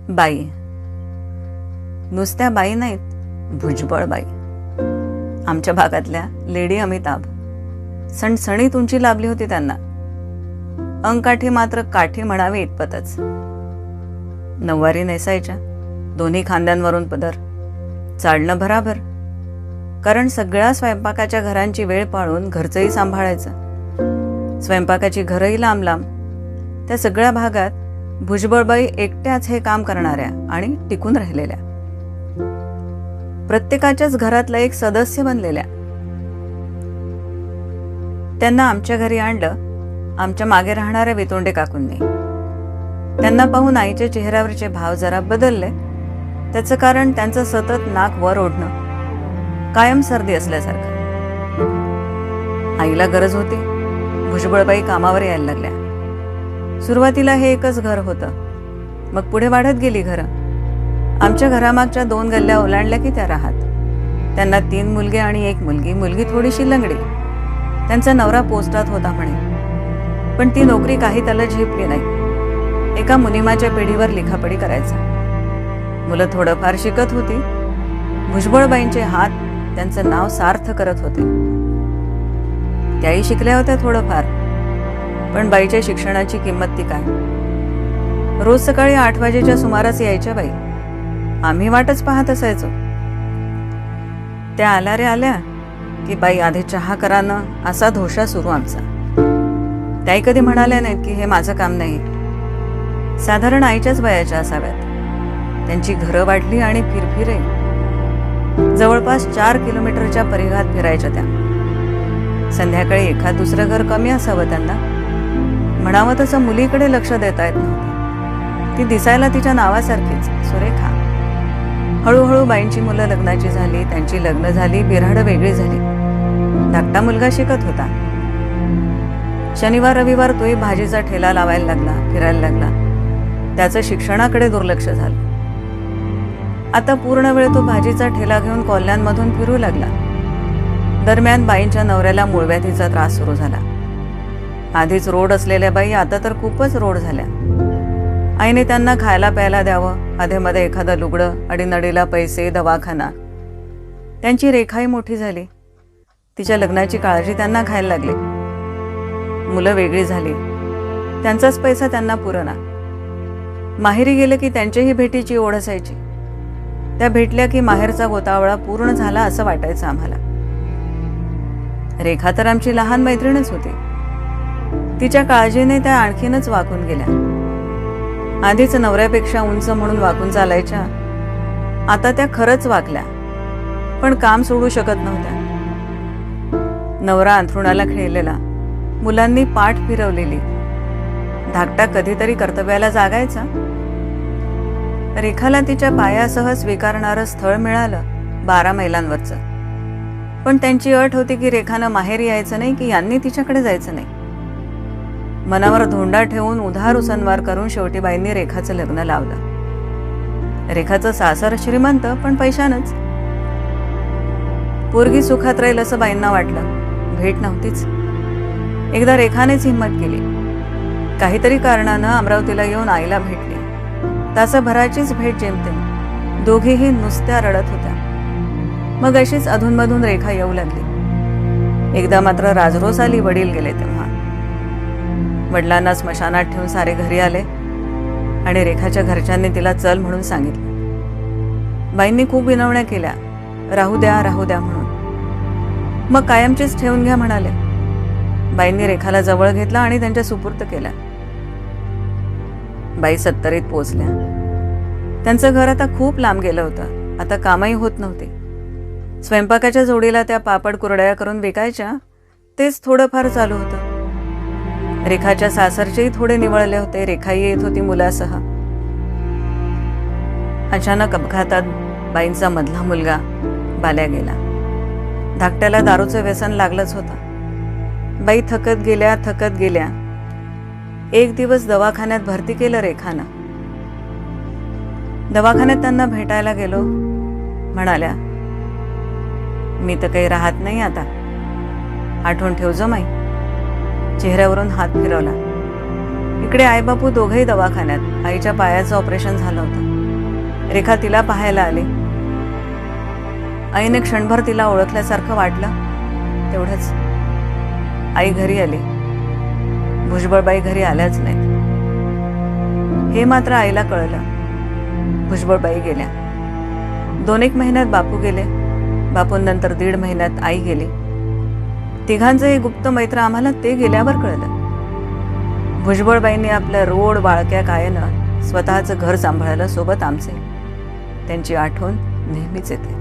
बाई, नुसत्या बाई नाहीत, भुजबळ बाई. आमच्या भागातल्या लेडी अमिताभ. सणसणीत उंची लाभली होती त्यांना. अंगकाठी मात्र काठी म्हणावी इतपतच. नऊवारी नेसायच्या, दोन्ही खांद्यांवरून पदर, चालणं भराभर. कारण सगळ्या स्वयंपाकाच्या घरांची वेळ पाळून घरचंही सांभाळायचं. स्वयंपाकाची घरही लांब लांब. त्या सगळ्या भागात भुजबळबाई एकट्याच हे काम करणाऱ्या आणि टिकून राहिलेल्या. प्रत्येकाच्याच घरातला एक सदस्य बनलेल्या. त्यांना आमच्या घरी आणलं आमच्या मागे राहणाऱ्या वितोंडे काकूंनी. त्यांना पाहून आईच्या चेहऱ्यावरचे भाव जरा बदलले. त्याचं कारण त्यांचं सतत नाक वर ओढणं, कायम सर्दी असल्यासारखं. आईला गरज होती. भुजबळबाई कामावर यायला लागल्या. सुरुवातीला हे एकच घर होतं, मग पुढे वाढत गेली घरं. आमच्या घरामागच्या 2 गल्ल्या ओलांडल्या की त्या राहत. त्यांना 3 मुलगे आणि 1 मुलगी. मुलगी थोडीशी लंगडी. त्यांचा नवरा पोस्टात होता म्हणे, पण ती नोकरी काही त्याला झेपली नाही. एका मुनिमाच्या पिढीवर लिखापडी करायचा. मुलं थोडंफार शिकत होती. भुजबळबाईंचे हात त्यांचं नाव सार्थ करत होते. त्याही शिकल्या होत्या थोडंफार, पण बाईच्या शिक्षणाची किंमत ती काय. रोज सकाळी 8 वाजेच्या सुमारास यायच्या बाई. आम्ही वाटच पाहत असायचो. त्या आल्या रे आल्या की बाई आधी चहा करानं असा धोशा सुरू आमचा. त्याही कधी म्हणाल्या नाहीत की हे माझं काम नाही. साधारण आईच्याच वयाच्या असाव्यात. त्यांची घरं वाढली आणि फिरफिरे. जवळपास 4 किलोमीटरच्या परिघात फिरायच्या त्या. संध्याकाळी एखाद दुसरं घर कमी असावं त्यांना. म्हणावं तसं मुलीकडे लक्ष देता येत नव्हतं. ती दिसायला तिच्या नावासारखीच, सुरेखा. हळूहळू बाईंची मुलं लग्नाची झाली. त्यांची लग्न झाली, बिऱ्हाडं वेगळी झाली. धाकटा मुलगा शिकत होता. शनिवार रविवार तोही भाजीचा ठेला लावायला लागला, फिरायला लागला. त्याचं शिक्षणाकडे दुर्लक्ष झालं. आता पूर्ण वेळ तो भाजीचा ठेला घेऊन कॉलन्यांमधून फिरू लागला. दरम्यान बाईंच्या नवऱ्याला मूळव्याधीचा त्रास सुरू झाला. आधीच रोड असलेल्या बाई आता तर खूपच रोड झाल्या. आईने त्यांना खायला प्यायला द्यावं, अधेमध्ये एखादं लुगडं, अडीनडीला पैसे, दवाखाना. त्यांची रेखाही मोठी झाली. तिच्या लग्नाची काळजी त्यांना खायला लागली. मुलं वेगळी झाली. त्यांचाच पैसा त्यांना पुरना. माहेरी गेले की त्यांच्याही भेटीची ओढ असायची. त्या भेटल्या की माहेरचा गोतावळा पूर्ण झाला असं वाटायचं आम्हाला. रेखा तर आमची लहान मैत्रीणच होती. तिच्या काळजीने त्या आणखीनच वाकून गेल्या. आधीच नवऱ्यापेक्षा उंच म्हणून वाकून चालायच्या. आता त्या खरंच वाकल्या, पण काम सोडू शकत नव्हत्या. नवरा अंथरुणाला खिळलेला, मुलांनी पाठ फिरवलेली. धाकटा कधीतरी कर्तव्याला जागायचा. रेखाला तिच्या पायासह स्वीकारणारं स्थळ मिळालं 12 मैलांवरचं. पण त्यांची अट होती की रेखानं माहेरी यायचं नाही की यांनी तिच्याकडे जायचं नाही. मनावर धोंडा ठेवून उधार उसनवार करून शेवटी बाईंनी रेखाचं लग्न लावलं. रेखाचं सासर श्रीमंत, पण पैशानच. पोरगी सुखात राहील असं बाईंना वाटलं. भेट नव्हतीच. एकदा रेखानेच हिंमत केली. काहीतरी कारणानं अमरावतीला येऊन आईला भेटली. तासाभराचीच भेट जेमतेम. दोघीही नुसत्या रडत होत्या. मग अशीच अधूनमधून रेखा येऊ लागली. एकदा मात्र राजरोस आली. वडील गेले तेव्हा. वडिलांना स्मशानात ठेवून सारे घरी आले आणि रेखाच्या घरच्यांनी तिला चल म्हणून सांगितलं. बाईंनी खूप विनवण्या केल्या, राहू द्या राहू द्या म्हणून. मग कायमचीच ठेवून घ्या म्हणाले. बाईंनी रेखाला जवळ घेतला आणि त्यांच्या सुपूर्द केला. बाई 70ीत पोचल्या. त्यांचं घर आता खूप लांब गेलं होतं. आता कामही होत नव्हते. स्वयंपाकाच्या जोडीला त्या पापड कुरड्या करून विकायच्या. तेच थोडंफार चालू होतं. रेखाच्या सासरचेही थोडे निवळले होते. रेखाही येत होती मुलासह. अचानक अपघातात बाईंचा मधला मुलगा बाल्या गेला. धाकट्याला दारूचं व्यसन लागलंच होतं. बाई थकत गेल्या. एक दिवस दवाखान्यात भरती केलं रेखानं. दवाखान्यात त्यांना भेटायला गेलो. म्हणाल्या, मी तर काही राहत नाही आता. आठवण ठेव जो माई. चेहऱ्यावरून हात फिरवला. इकडे आईबापू दोघेही दवाखान्यात. आईच्या पायाचं ऑपरेशन झालं होतं. रेखा तिला पाहायला आली. आईने क्षणभर तिला ओळखल्यासारखं वाटलं. तेवढंच आई घरी आली. भुजबळबाई घरी आल्याच नाहीत. हे मात्र आईला कळलं. भुजबळबाई गेल्या. 2-1 महिन्यात बापू गेले. बापूंनंतर 1.5 महिन्यात आई गेली. तिघांचं हे गुप्त मैत्र आम्हाला ते गेल्यावर कळलं. भुजबळबाईंनी आपल्या रोड बाळक्या कायेनं स्वतःचं घर सांभाळायला, सोबत आमचे. त्यांची आठवण नेहमीच येते.